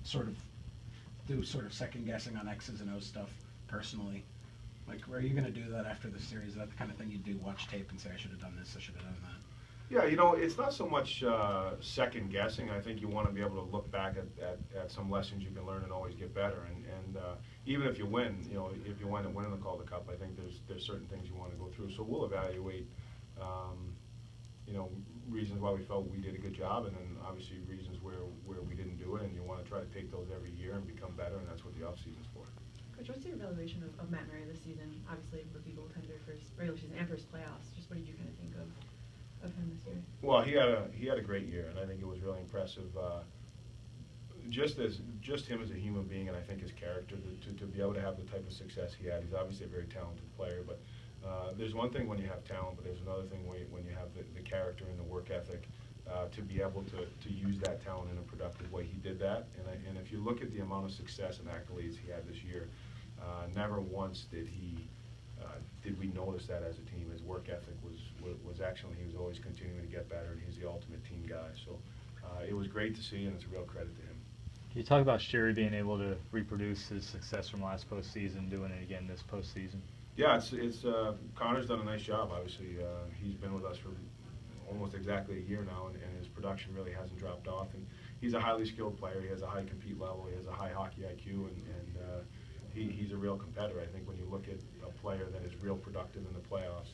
sort of do sort of second guessing on X's and O's stuff personally? Like, are you going to do that after the series? Is that the kind of thing you do, watch tape and say, I should have done this, I should have done that? Yeah, it's not so much second guessing. I think you want to be able to look back at some lessons you can learn and always get better. And even if you win, if you wind up winning the Calder Cup, I think there's certain things you want to go through. So we'll evaluate, reasons why we felt we did a good job, and then obviously reasons where we didn't do it. And you want to try to take those every year and become better, and that's what the off season's for. Coach, what's your evaluation of Matt Murray this season? Obviously, rookie goaltender for his regular season and for his playoffs. Just what did you kind of think of him this year? Well, he had a great year, and I think it was really impressive. Just him as a human being, and I think his character to be able to have the type of success he had. He's obviously a very talented player, but there's one thing when you have talent, but there's another thing when you have the character and the work ethic to be able to use that talent in a productive way. He did that, and if you look at the amount of success and accolades he had this year, never once did we notice that as a team. His work ethic was excellent. He was always continuing to get better, and he's the ultimate team guy. So it was great to see, and it's a real credit to him. Can you talk about Sherry being able to reproduce his success from last postseason, doing it again this postseason? Yeah, it's Connor's done a nice job. Obviously, he's been with us for almost exactly a year now, and his production really hasn't dropped off. And he's a highly skilled player. He has a high compete level. He has a high hockey IQ, and he's a real competitor. I think when you look at a player that is real productive in the playoffs,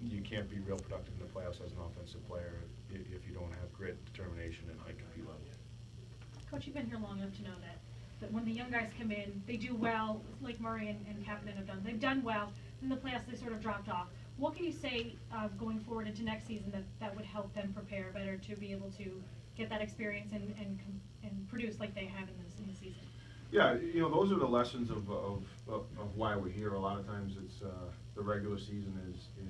you can't be real productive in the playoffs as an offensive player if you don't have grit, determination, and high compete level. Coach, you've been here long enough to know that when the young guys come in, they do well, like Murray and Kapanen have done. They've done well. In the playoffs, they sort of dropped off. What can you say going forward into next season that would help them prepare better to be able to get that experience and produce like they have in the season? Yeah, those are the lessons of why we're here. A lot of times it's the regular season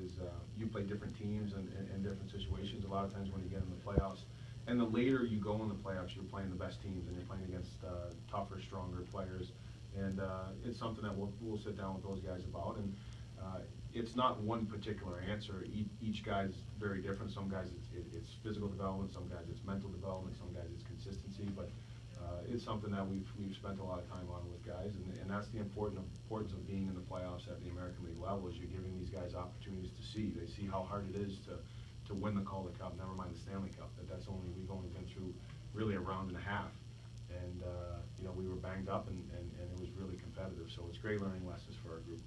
is you play different teams and different situations. A lot of times when you get in the playoffs, and the later you go in the playoffs, you're playing the best teams and you're playing against tougher, stronger players. And it's something that we'll sit down with those guys about. And it's not one particular answer. Each guy's very different. Some guys it's physical development, some guys it's mental development, some guys it's consistency. But it's something that we've spent a lot of time on with guys, and that's the importance of being in the playoffs at the American League level. Is you're giving these guys opportunities to see. They see how hard it is to win the Calder Cup, never mind the Stanley Cup. We've only been through really a round and a half, and we were banged up, and it was really competitive. So it's great learning lessons for our group.